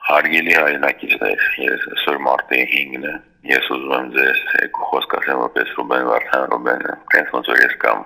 Հարգելի հայրենակիցներ, ես այսօր մարտի 5-ն է, ես ուզում եմ ձեզ երկու խոսք ասեմ որպես Ռուբեն Վարդանյանը, այնպես ոնց որ ես կամ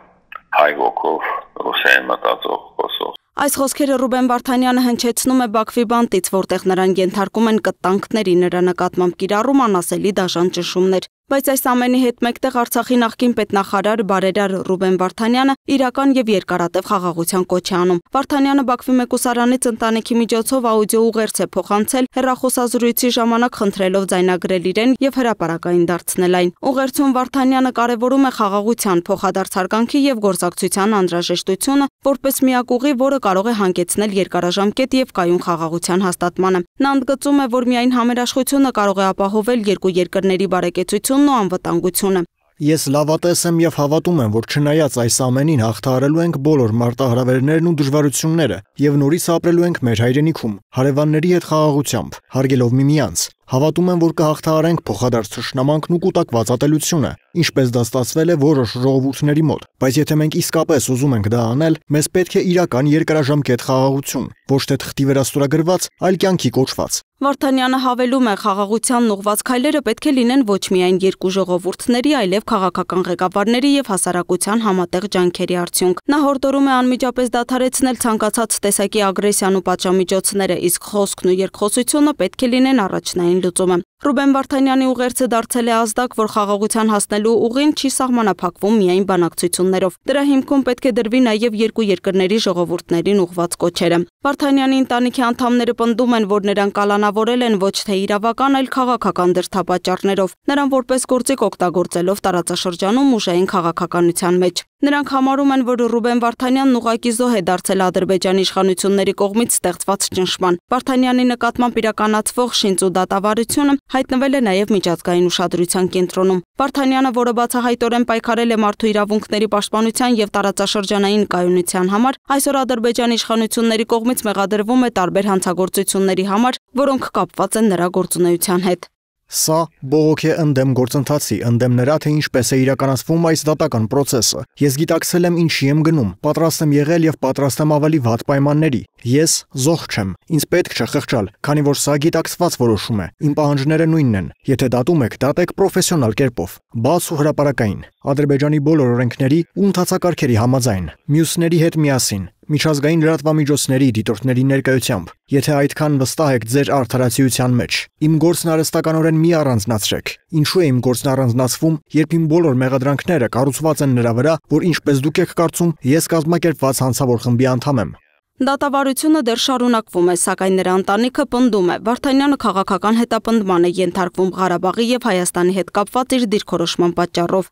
հայ ոգով, ռուսերեն մտածող խոսող։ Այս խոսքերը Ռուբեն Վարդանյանը հնչեցնում է Բաքվի բանտից, որտեղ նրան ենթարկում են կտանքների, նրա նկատմամբ կիրառում անասելի դաժան ճնշումներ։ Բայց այս ամենի հետ մեկտեղ Արցախի նախկին պետնախարար բարերար Ռուբեն Վարդանյանը իրական եւ երկարատև խաղաղության կոչ է անում։ Վարդանյանը Բաքվի մեկուսարանից ընտանիքի միջոցով աուդիո ուղերձ է փոխանցել, հեռախոսազրույցի ժամանակ խնդրելով ձայնագրել իրեն եւ հրապարակային դարձնել այն։ Ուղերձում Վարդանյանը կարևորում է խաղաղության, փոխադարձ հարգանքի եւ գործակցության անհրաժեշտությունը որպես միակ ուղի, որը կարող է հանգեցնել երկարաժամկետ եւ կայուն խաղաղության հաստատմանը։ Նա ընդգծում է, որ միայն համերաշխությունը կարող է ապահովել երկու երկրների բարեկեցությունն ու անվտանգությունը։ Ես լավատես եմ եւ հավատում եմ, որ չնայած այս ամենին հաղթահարելու ենք բոլոր մարտահրավերներն ու դժվարությունները եւ նորից ապրելու ենք մեր հայրենիքում, հարևանների հետ խաղաղությամբ, հարգելով միմյանց։ Հավատում եմ, որ կհաղթահարենք փոխադարձ թշնամանքն ու կուտակված ատելությունը, ինչպես դա ստացվել է որոշ ժողովուրդների մոտ, բայց եթե մենք իսկապես ուզում ենք դա անել, մեզ պետք է իրական երկարաժամկետ խաղաղություն, ոչ թե թղթի վրա ստորագրված, այլ կյանքի կոչված։ Վարդանյանը հավելում է, խաղաղությանն ուղղված քայլերը պետք է լինեն ոչ միայն երկու ժողովուրդների, այլև քաղաքական ղեկավարների եւ հասարակության համատեղ ջանքերի արդյունք։ Նա հորդորում է անմիջապես դադարեցնել ցանկացած տեսակի ագրեսիան ու պատժամիջոցները, իսկ խոսքն ու երկխոսությունը պետք է լինեն առաջնային լուծումը։ Ռուբեն Վարդանյանի ուղերձը դարձել է ազդակ, որ խաղաղության հասնելու ուղին չի սահմանափակվում միայն բանակցություններով։ Դրա հիմքում պետք է դրվի նաև երկու երկրների ժողովուրդներին ուղղված կոչերը։ Վարդանյանի ընտանիքի անդամները պնդում են, որ նրան կալանավորել են ոչ թե իրավական, այլ քաղաքական դրդապատճառներով, նրան որպես գործիք օգտագործելով տարածաշրջանում ուժային քաղաքականության մեջ։ Նրանք համարում են, որ Ռուբեն Վարդանյանն ուղղակի զոհ է դարձել Ադրբեջանի իշխանությունների կողմից ստեղծված ճնշման։ Վարդանյանի նկատմամբ իրականացվող շինծ ու դատավարությունը հայտնվել է նաև միջազգային ուշադրության կենտրոնում։ Վարդանյանը, որը բացահայտորեն պայքարել է մարդու իրավունքների պաշտպանության եւ տարածաշրջանային կայունության համար, այսօր Ադրբեջանի իշխանությունների կողմից մեղադրվում է տարբեր հանցագործությունների համար, որոնք կապված են նրա գործունեության հետ։ Սա բողոք է ընդդեմ գործընթացի, ընդդեմ նրա, թե ինչպես է իրականացվում այս դատական process-ը։ Ես գիտակցել եմ ինչի եմ գնում, պատրաստ եմ եղել եւ պատրաստ եմ ավելի վատ պայմանների։ Ես զոհ չեմ, ինձ պետք չէ խղճալ, քանի որ սա գիտակցված որոշում է։ Իմ պահանջները նույնն են։ Եթե դատում եք, դատեք պրոֆեսիոնալ կերպով, բաց ու հրապարակային, Ադրբեջանի բոլոր օրենքների ու ընդհանցակարգերի համաձայն, մյուսների հետ միասին, միջազգային լրատվամիջոցների դիտորդների ներկայությամբ, եթե այդքան վստահ եք ձեր արդարացիության մեջ։ Իմ գործն արհեստականորեն մի առանձնացրեք։ Ինչու է իմ գործն առանձնացվում, երբ իմ բոլոր մեղադրանքները կառուցված են նրա վրա, որ ինչպես դուք եք կարծում, ես կազմակերպված հանցավոր խմբի անդամ եմ։ Դատավարությունը դեռ շարունակվում է, սակայն նրա ընտանիքը պնդում է, Վարդանյանը քաղաքական հետապնդման է ենթարկվում Ղարաբաղի եւ Հայաստանի հետ կապված իր դիրքորոշման պատճառով։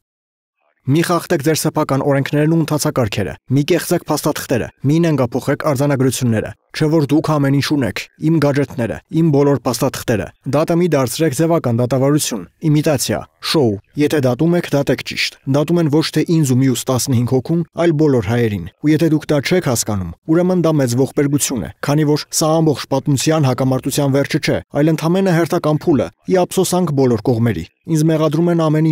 Մի խախտեք ձեր սեփական օրենքներն ու ընդհանցակարգերը, մի կեղծեք փաստաթղթերը, մի նենգափոխեք արձանագրությունները, չէ որ դուք ամեն ինչ ունեք, իմ գadgetները, իմ բոլոր փաստաթղթերը։ Դատը մի դարձրեք ձևական դատավարություն, իմիտացիա, շոու։ Եթե դատում եք, դատեք ճիշտ։ Դատում են ոչ թե ինձ ու մյուս 15 հոգուն, այլ բոլոր հայերին։ Ու եթե դուք դա չեք հասկանում, ուրեմն դա մեծ ողբերգություն է, քանի որ սա ամբողջ պատմության հակամարտության վերջը չէ, այլ ընդհանրապես հերթական փուլը՝ ի ափսոսանք բոլոր կողմերի։ Ինձ մեղադրում են ամեն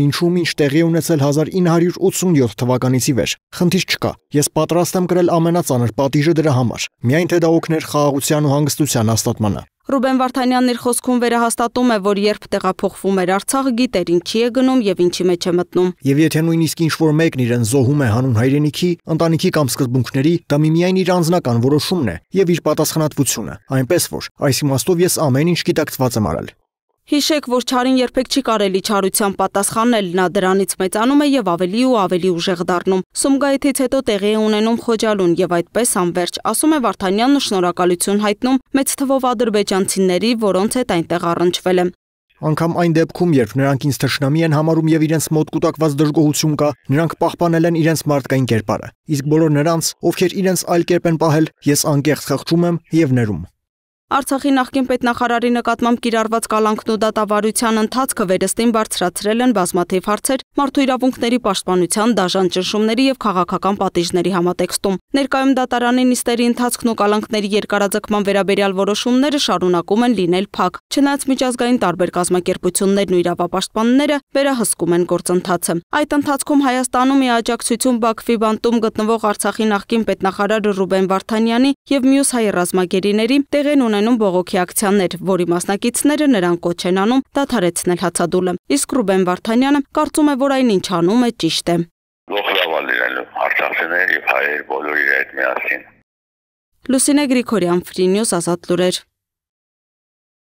ինչում, ինչ տեղի է ունեցել 1987 թվականից ի վեր։ Խնդիր չկա։ Ես պատրաստ եմ կրել ամենածանր պատիժը դրա համար, միայն թե դա օգներ խաղաղության ու հանգստության հաստատմանը։ Ռուբեն Վարդանյանն իր խոսքում վերահաստատում է, որ երբ տեղափոխվում էր Արցախ, գիտեր ինչի է գնում եւ ինչի մեջ է մտնում։ Եվ եթե նույնիսկ ինչ-որ մեկն իրեն զոհում է հանուն հայրենիքի, ընտանիքի կամ սկզբունքների, դա միայն իր անձնական որոշումն է եւ իր պատասխանատվությունը, այնպես որ այս իմաստով ես ամեն ինչ գիտակցված եմ արել։ Հիշեք, որ չարին երբեք չի կարելի չարությամբ պատասխանել, նա դրանից մեծանում է եւ ավելի ու ավելի ուժեղ դառնում։ Սումգայիթից հետո տեղի է ունենում Խոջալուն եւ այդպես անverջ, ասում է Վարդանյանն ու շնորհակալություն հայտնում մեծ թվով ադրբեջանցիների, որոնց հետ այնտեղ առնչվել է։ Անկամ այն դեպքում, երբ նրանք ինձ թշնամի են համարում եւ իրենց մոտ կուտակված դժգոհություն կա, նրանք պահպանել են իրենց մարդկային կերպարը։ Իսկ բոլոր նրանց, ովքեր իրենց այլ կերպ են պահել, ես անկեղծ խղճում եմ եւ ներում։ Արցախի նախկին պետնախարարի նկատմամբ կիրառված կալանքն ու դատավարության ընթացքը վերստին բարձրացրել են բազմաթիվ հարցեր մարդու իրավունքների պաշտպանության, դաժան ճնշումների եւ քաղաքական պատիժների համատեքստում։ Ներկայում դատարանի նիստերի ընթացքն ու կալանքների երկարաձգման վերաբերյալ որոշումները շարունակում են լինել փակ, չնայած միջազգային տարբեր կազմակերպություններն ու իրավապաշտպանները վերահսկում են գործընթացը։ Այդ ընթացքում Հայաստանում ի աջակցություն Բաքվի բանտում գտնվող Արցախի նախկին պետնախարար Ռուբեն Վարդանյանի եւ մյուս հայ ռազմագերիների տեղի են տեղայնում բողոքի ակցիաներ, որի մասնակիցները նրան կոչ են անում դադարեցնել հացադուլը։ Իսկ Ռուբեն Վարդանյանը կարծում է, որ այն ինչ անում է ճիշտ է։ Ողջավալ լինելու արցախցիներ եւ հայեր բոլորի հետ միասին։ Լուսինե Գրիգորյան, Free News, Ազատ լուրեր։